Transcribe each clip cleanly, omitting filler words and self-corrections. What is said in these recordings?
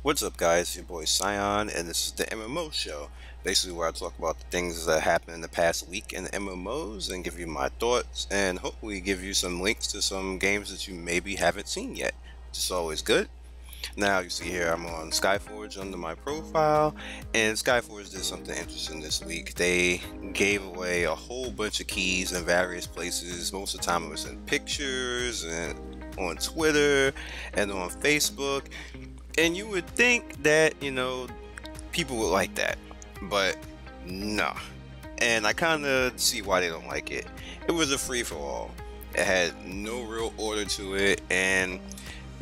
What's up, guys? It's your boy Scion, and this is the MMO show. Basically, where I talk about the things that happened in the past week in the MMOs and give you my thoughts, and hopefully give you some links to some games that you maybe haven't seen yet, which is always good. Now, you see here, I'm on Skyforge under my profile, and Skyforge did something interesting this week. They gave away a whole bunch of keys in various places. Most of the time, it was in pictures and on Twitter and on Facebook. And you would think that, people would like that, but nah. And I kind of see why they don't like it. It was a free-for-all. It had no real order to it, and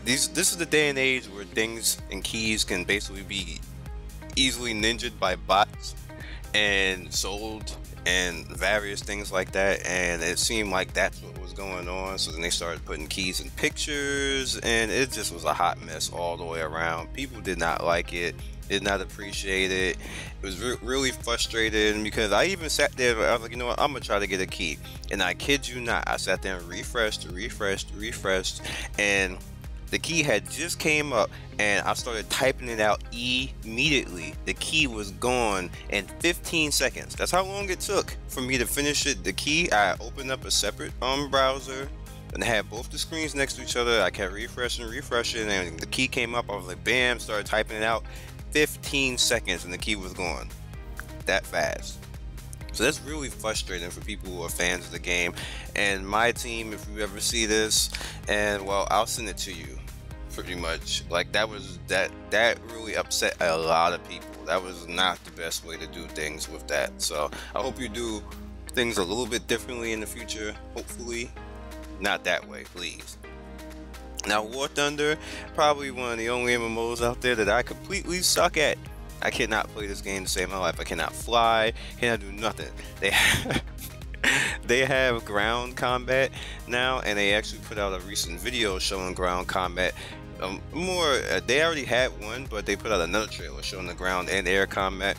this is the day and age where things and keys can basically be easily ninja'd by bots and sold and various things like that, and it seemed like that's what was going on. So then they started putting keys in pictures, and it just was a hot mess all the way around. People did not like it, did not appreciate it. It was really frustrating, because I even sat there, I was like, you know what, I'm gonna try to get a key, and I kid you not, I sat there and refreshed, and the key had just came up, and I started typing it out immediately. The key was gone in 15 seconds. That's how long it took for me to finish it. The key, I opened up a separate browser, and I had both the screens next to each other. I kept refreshing, and the key came up. I was like, bam, started typing it out. 15 seconds, and the key was gone. That fast. So that's really frustrating for people who are fans of the game. And my team, if you ever see this, and well, I'll send it to you, pretty much. Like, that really upset a lot of people. That was not the best way to do things with that. So I hope you do things a little bit differently in the future. Hopefully not that way, please. Now, War Thunder, probably one of the only MMOs out there that I completely suck at. I cannot play this game to save my life. I cannot fly, cannot do nothing. They have ground combat now, and they actually put out a recent video showing ground combat. They already had one, but they put out another trailer showing the ground and air combat.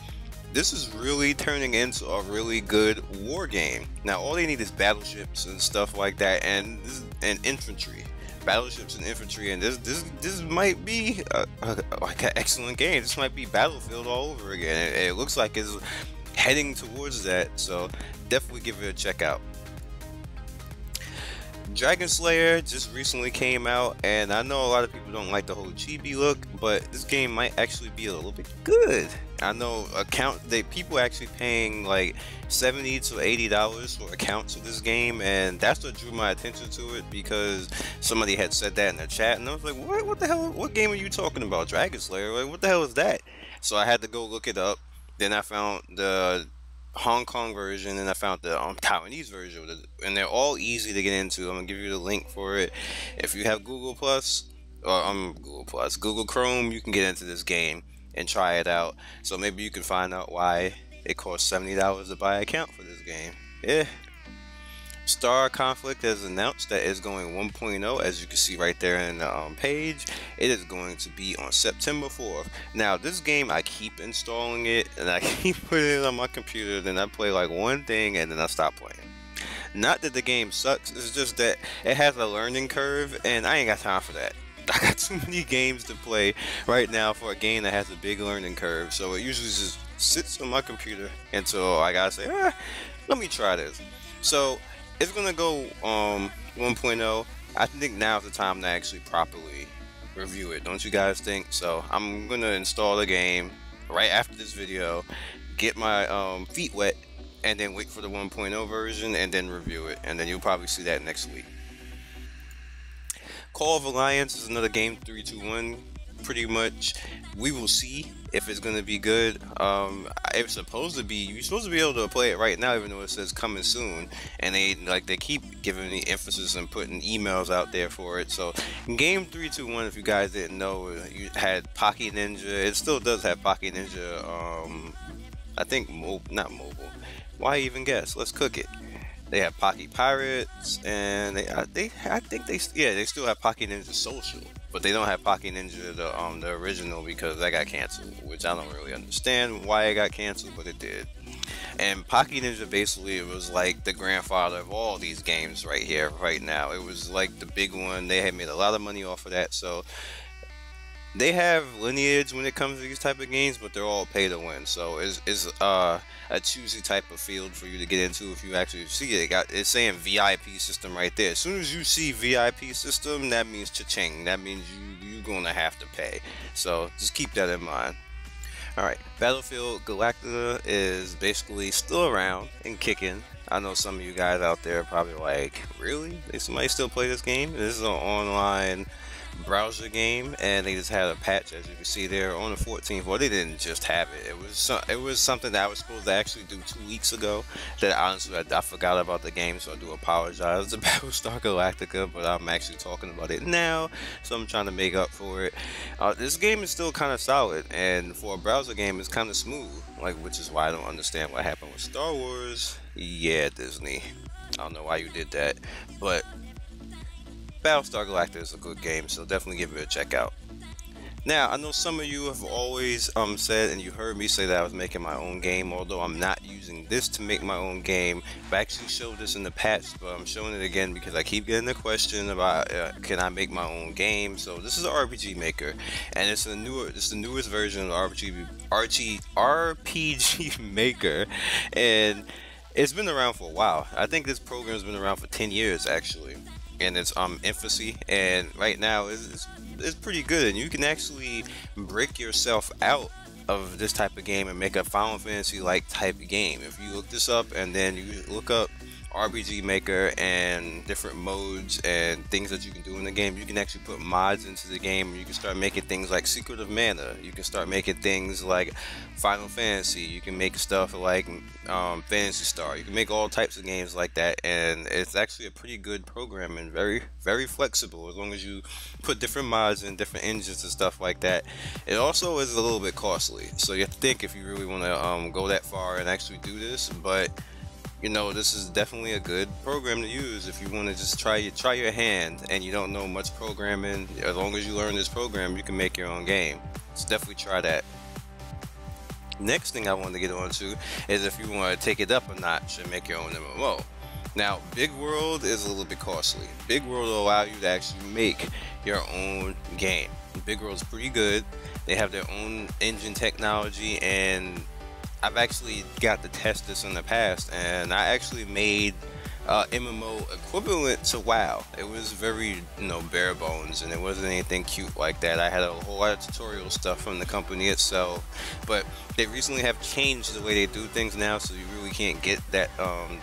This is really turning into a really good war game. Now, all they need is battleships and stuff like that, and infantry. Battleships and infantry, and this might be like an excellent game. This might be Battlefield all over again. It looks like it's heading towards that, so definitely give it a check out. Dragon Slayer just recently came out, and I know a lot of people don't like the whole chibi look, but this game might actually be a little bit good. I know people actually paying like $70 to $80 for accounts of this game, and that's what drew my attention to it, because somebody had said that in the chat, and I was like, what the hell, what game are you talking about? Dragon Slayer? Like, what the hell is that? So I had to go look it up. Then I found the Hong Kong version, and I found the Taiwanese version, and they're all easy to get into. I'm gonna give you the link for it. If you have Google Plus, or Google Chrome, you can get into this game and try it out. So maybe you can find out why it costs $70 to buy an account for this game. Yeah. Star Conflict has announced that it's going 1.0, as you can see right there in the page. It is going to be on September 4th. Now, this game, I keep installing it, and I keep putting it on my computer, then I play like one thing, and then I stop playing. Not that the game sucks, it's just that it has a learning curve, and I ain't got time for that. I got too many games to play right now for a game that has a big learning curve, so it usually just sits on my computer until I gotta say, let me try this. So it's gonna go 1.0. I think now's the time to actually properly review it, don't you guys think? So I'm gonna install the game right after this video, get my feet wet, and then wait for the 1.0 version, and then review it, and then you'll probably see that next week. Call of Alliance is another game, 321. Pretty much, we will see if it's gonna be good. It's supposed to be. You're supposed to be able to play it right now, even though it says coming soon. And they keep giving the emphasis and putting emails out there for it. So, game 321, if you guys didn't know, you had Pocky Ninja. It still does have Pocky Ninja. I think not mobile. Why even guess? Let's cook it. They have Pocky Pirates, and I think they still have Pocky Ninja Social, but they don't have Pocky Ninja the original, because that got canceled, which I don't really understand why it got canceled, but it did. And Pocky Ninja basically was like the grandfather of all these games right here, right now. It was like the big one. They had made a lot of money off of that. So they have lineage when it comes to these type of games, but they're all pay to win. So it's a choosy type of field for you to get into if you actually see it. It's saying VIP system right there. As soon as you see VIP system, that means cha-ching. That means you're gonna have to pay. So just keep that in mind. Alright, Battlefield Galactica is basically still around and kicking. I know some of you guys out there are probably like, really? Somebody still play this game? This is an online browser game, and they just had a patch, as you can see there, on the 14th. Well, they didn't just have it. It was something that I was supposed to actually do 2 weeks ago. That honestly I forgot about the game, so I do apologize to Battlestar Galactica, but I'm actually talking about it now, so I'm trying to make up for it. This game is still kind of solid, and for a browser game, it's kind of smooth. Which is why I don't understand what happened with Star Wars. Yeah, Disney. I don't know why you did that, but Battlestar Galactica is a good game, so definitely give it a check out. Now, I know some of you have always said, and you heard me say that I was making my own game, although I'm not using this to make my own game. I actually showed this in the patch, but I'm showing it again because I keep getting the question about can I make my own game. So this is an RPG maker, and it's the newest version of RPG maker, and it's been around for a while. I think this program's been around for 10 years actually. And it's infancy, and right now it's pretty good, and you can actually break yourself out of this type of game and make a Final Fantasy like type of game. If you look this up and then you look up RPG Maker and different modes and things that you can do in the game, you can actually put mods into the game, and you can start making things like Secret of Mana. You can start making things like Final Fantasy. You can make stuff like Phantasy Star. You can make all types of games like that, and it's actually a pretty good program and very, very flexible as long as you put different mods and different engines and stuff like that. It also is a little bit costly, so you have to think if you really want to go that far and actually do this, but you know, this is definitely a good program to use if you want to just try your hand and you don't know much programming. As long as you learn this program, you can make your own game. So definitely try that. Next thing I wanted to get on to is if you want to take it up a notch and make your own MMO. Now, Big World is a little bit costly. Big World will allow you to actually make your own game. Big World's pretty good. They have their own engine technology, and I've actually got to test this in the past, and I actually made MMO equivalent to WoW. It was very, bare bones, and it wasn't anything cute like that. I had a whole lot of tutorial stuff from the company itself, but they recently have changed the way they do things now, so you really can't get that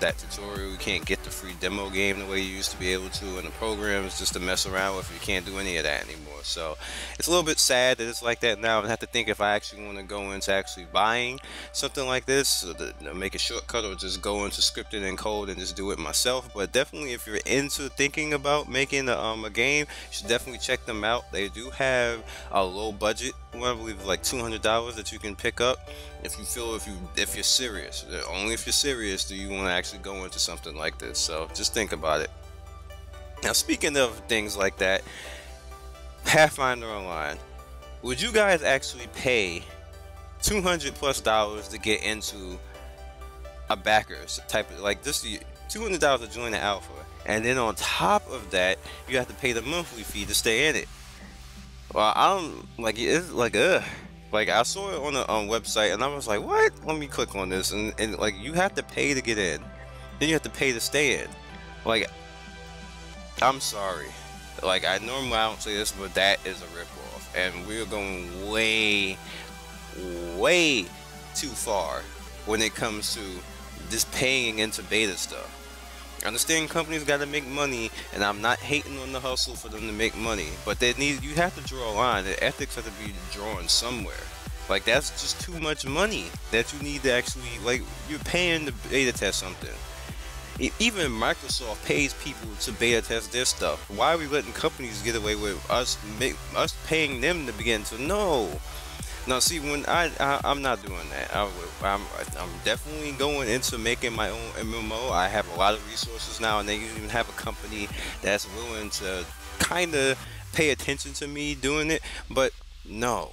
that tutorial. You can't get the free demo game the way you used to be able to, and the program is just to mess around with. You can't do any of that anymore. So it's a little bit sad that it's like that now. I have to think if I actually want to go into actually buying something like this, so to make a shortcut, or just go into scripting and code and just do it myself. But definitely, if you're into thinking about making a game, you should definitely check them out. They do have a low budget one, I believe, like $200 that you can pick up if you're serious. Only if you're serious do you want to actually go into something like this. So just think about it. Now, speaking of things like that, Pathfinder Online, would you guys actually pay $200+ to get into a backers type of, like, this $200 to join the alpha, and then on top of that you have to pay the monthly fee to stay in it? Well, I'm like, it's like like I saw it on the website and I was like, what? Let me click on this, and like, you have to pay to get in, then you have to pay to stay in. Like, I'm sorry, like, I don't say this, but that is a ripoff, and we're going way too far when it comes to just paying into beta stuff. I understand companies got to make money, and I'm not hating on the hustle for them to make money, but you have to draw a line. The ethics have to be drawn somewhere. Like, that's just too much money that you need to actually, like, you're paying to beta test something. Even Microsoft pays people to beta test their stuff. Why are we letting companies get away with us paying them to begin to? No. Now, see, when I'm not doing that. I'm definitely going into making my own MMO. I have a lot of resources now, and they even have a company that's willing to kind of pay attention to me doing it. But No,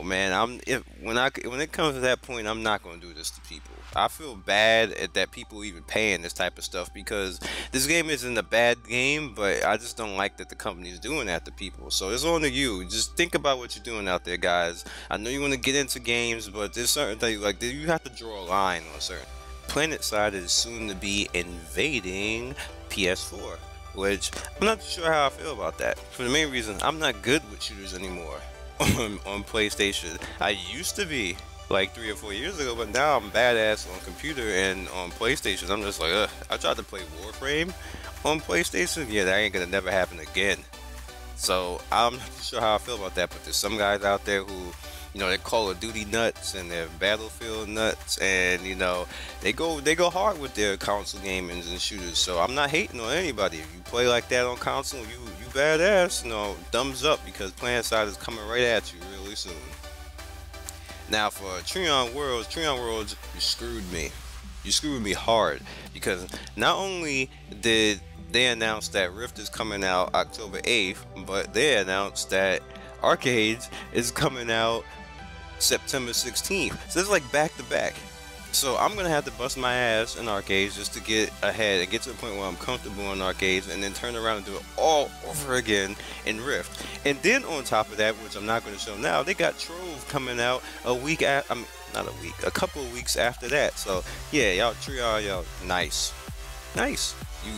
man. When it comes to that point, I'm not gonna do this to people. I feel bad that people even paying this type of stuff because this game isn't a bad game, but I just don't like that the company's doing that to people. So it's on to you. Just think about what you're doing out there, guys. I know you want to get into games, but there's certain things like you have to draw a line on certain. Planetside is soon to be invading PS4, which I'm not sure how I feel about that. For the main reason, I'm not good with shooters anymore. On PlayStation. I used to be like 3 or 4 years ago, but now I'm badass on computer and on PlayStation. I'm just like, ugh. I tried to play Warframe on PlayStation. Yeah, that ain't gonna never happen again. So I'm not sure how I feel about that, but there's some guys out there who, you know, they're Call of Duty nuts and they're Battlefield nuts, and you know, they go hard with their console gamings and shooters. So I'm not hating on anybody. If you play like that on console, you badass. You know, thumbs up, because Planetside is coming right at you really soon. Now for Trion Worlds, you screwed me. You screwed me hard, because not only did they announce that Rift is coming out October 8th, but they announced that Arcades is coming out September 16th. So it's like back to back. So I'm gonna have to bust my ass in Arcades just to get ahead and get to the point where I'm comfortable in Arcades, and then turn around and do it all over again in Rift. And then on top of that, which I'm not gonna show now, they got Trove coming out a week after. Not a week, a couple of weeks after that. So yeah, y'all Trion, y'all nice.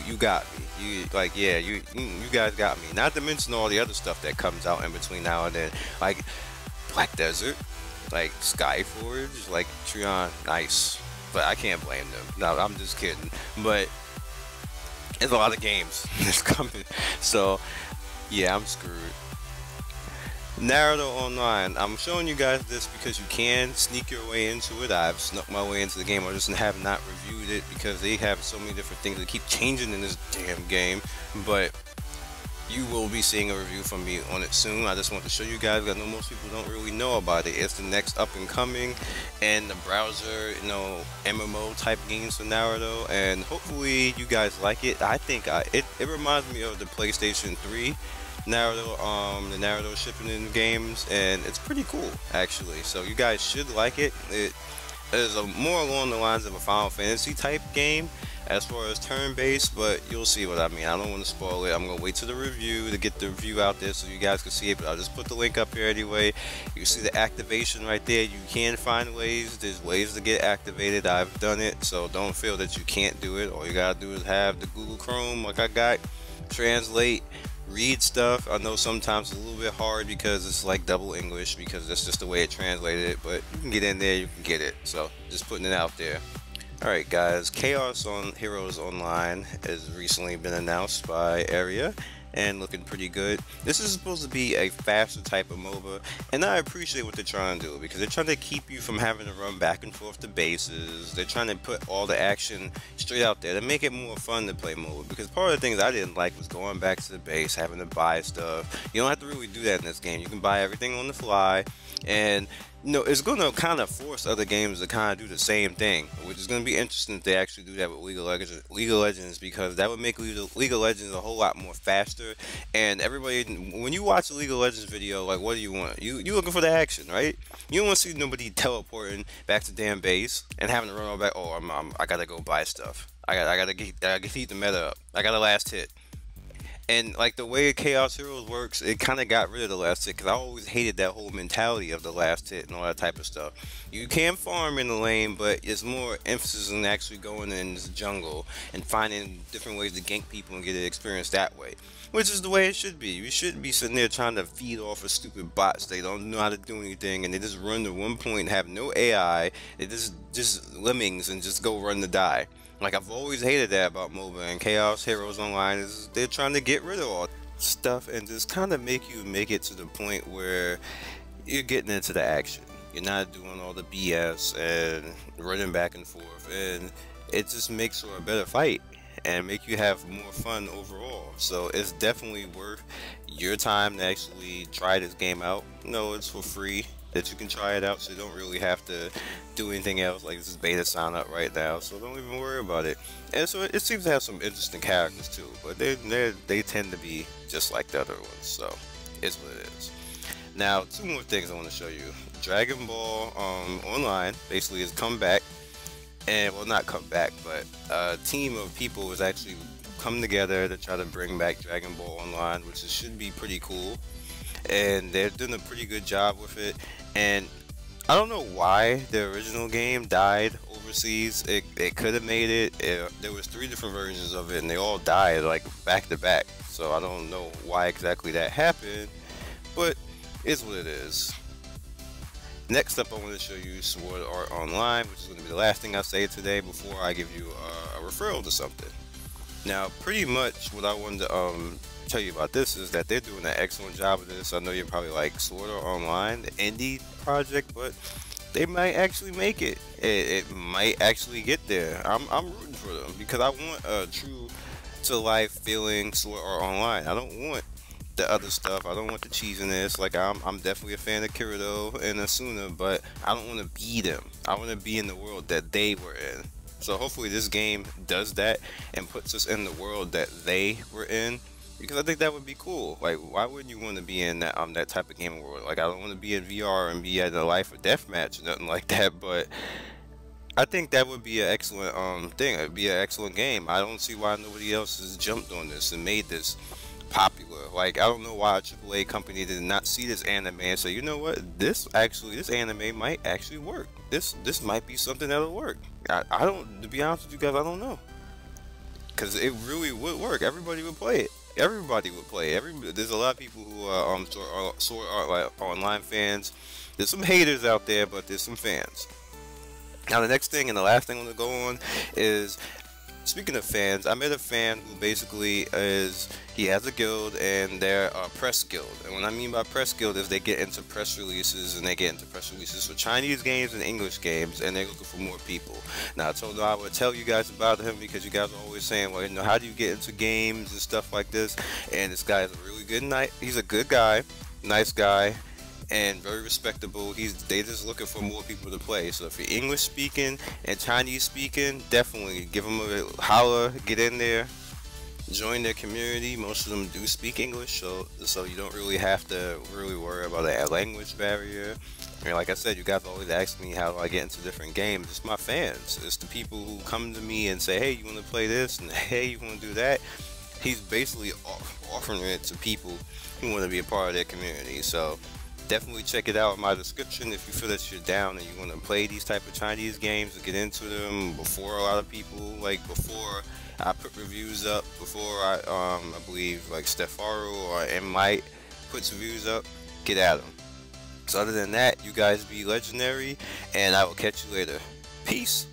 You got me. You like, yeah, you guys got me. Not to mention all the other stuff that comes out in between now and then, like Black Desert, like Skyforge, like Trion, nice. But I can't blame them. No, I'm just kidding. But there's a lot of games that's coming. So yeah, I'm screwed. Naruto Online. I'm showing you guys this because you can sneak your way into it. I've snuck my way into the game. I just have not reviewed it because they have so many different things that keep changing in this damn game. But you will be seeing a review from me on it soon. I just want to show you guys. I know most people don't really know about it. It's the next up and coming and the browser, you know, MMO type games for Naruto, and hopefully you guys like it. I think it reminds me of the PlayStation 3 Naruto, the Naruto shipping in games, and it's pretty cool actually. So you guys should like it. It is more along the lines of a Final Fantasy type game as far as turn-based, but you'll see what I mean. I don't want to spoil it. I'm gonna wait to the review to get the review out there so you guys can see it, but I'll just put the link up here anyway. You see the activation right there. You can find ways. There's ways to get activated. I've done it, so don't feel that you can't do it. All you gotta do is have the Google Chrome like I got, translate, read stuff. I know sometimes it's a little bit hard because it's like double English, because that's just the way it translated it, but you can get in there, you can get it. So just putting it out there. Alright guys, Chaos on Heroes Online has recently been announced by Area and looking pretty good. This is supposed to be a faster type of MOBA, and I appreciate what they're trying to do, because they're trying to keep you from having to run back and forth to bases. They're trying to put all the action straight out there to make it more fun to play MOBA, because part of the things I didn't like was going back to the base, having to buy stuff. You don't have to really do that in this game. You can buy everything on the fly, and you know, it's going to kind of force other games to kind of do the same thing, which is going to be interesting if they actually do that with League of Legends, because that would make League of Legends a whole lot more faster. And everybody, when you watch a League of Legends video, like, what do you want? You looking for the action, right? You don't want to see nobody teleporting back to damn base and having to run all back. Oh, I gotta go buy stuff. I gotta heat the meta up. I got a last hit. And like the way Chaos Heroes works, it kind of got rid of the last hit, because I always hated that whole mentality of the last hit and all that type of stuff. You can farm in the lane, but it's more emphasis on actually going in this jungle and finding different ways to gank people and get an experience that way, which is the way it should be. You shouldn't be sitting there trying to feed off of stupid bots. They don't know how to do anything, and they just run to one point and have no AI. They just lemmings and just go run to die. Like, I've always hated that about MOBA, and Chaos Heroes Online is they're trying to get rid of all stuff and just kind of make it to the point where you're getting into the action. You're not doing all the BS and running back and forth, and it just makes for a better fight and make you have more fun overall. So it's definitely worth your time to actually try this game out. No, it's for free that you can try it out, so you don't really have to do anything else. Like, this is beta sign up right now, so don't even worry about it. And so it seems to have some interesting characters too, but they tend to be just like the other ones, so it's what it is. Now, two more things I want to show you. Dragon Ball Online basically has come back, and well, not come back, but a team of people has actually come together to try to bring back Dragon Ball Online, which should be pretty cool. And they're doing a pretty good job with it. And I don't know why the original game died overseas. It could have made it. There was 3 different versions of it, and they all died like back to back. So I don't know why exactly that happened, but it's what it is. Next up, I want to show you Sword Art Online, which is going to be the last thing I say today before I give you a referral to something. Now, pretty much what I wanted to tell you about this is that they're doing an excellent job of this. I know you're probably like, Sword Art Online, the indie project, but they might actually make it. It might actually get there. I'm rooting for them because I want a true to life feeling Sword Art Online. I don't want the other stuff. I don't want the cheesiness. Like, I'm definitely a fan of Kirito and Asuna, but I don't want to be them. I want to be in the world that they were in. So hopefully this game does that and puts us in the world that they were in, because I think that would be cool. Like, why wouldn't you want to be in that that type of gaming world? Like, I don't want to be in VR and be at a life or death match or nothing like that, but I think that would be an excellent thing. It would be an excellent game. I don't see why nobody else has jumped on this and made this popular. Like, I don't know why a AAA company did not see this anime and say, you know what, this anime might actually work. This might be something that'll work. I don't, to be honest with you guys, I don't know, because it really would work. Everybody would play it. Everybody would play it. There's a lot of people who are Sword Art Online fans. There's some haters out there, but there's some fans. Now, the next thing and the last thing I'm going to go on is, speaking of fans, I met a fan who basically he has a guild, and they're a press guild. And what I mean by press guild is they get into press releases, and they get into press releases for Chinese games and English games, and they're looking for more people. Now, I told them I would tell you guys about him because you guys are always saying, well, you know, how do you get into games and stuff like this? And this guy is a really good he's a good guy, nice guy, and very respectable. They just looking for more people to play. So if you're English speaking and Chinese speaking, definitely give them a holler, get in there, join their community. Most of them do speak English, so you don't really have to worry about a language barrier. And like I said, you guys always ask me how do I get into different games. It's my fans. It's the people who come to me and say, hey, you want to play this, and hey, you want to do that. He's basically offering it to people who want to be a part of their community. So definitely check it out in my description if you feel that you're down and you want to play these type of Chinese games and get into them before a lot of people, like before I put reviews up, before I believe like Stefaru or M-Mite puts reviews up. Get at them. So other than that, you guys be legendary, and I will catch you later. Peace.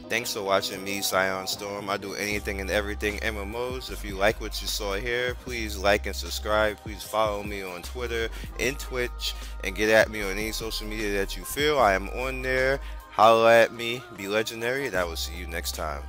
Thanks for watching me, Scion Storm. I do anything and everything MMOs. If you like what you saw here, please like and subscribe. Please follow me on Twitter and Twitch, and get at me on any social media that you feel. I am on there. Holla at me, be legendary, and I will see you next time.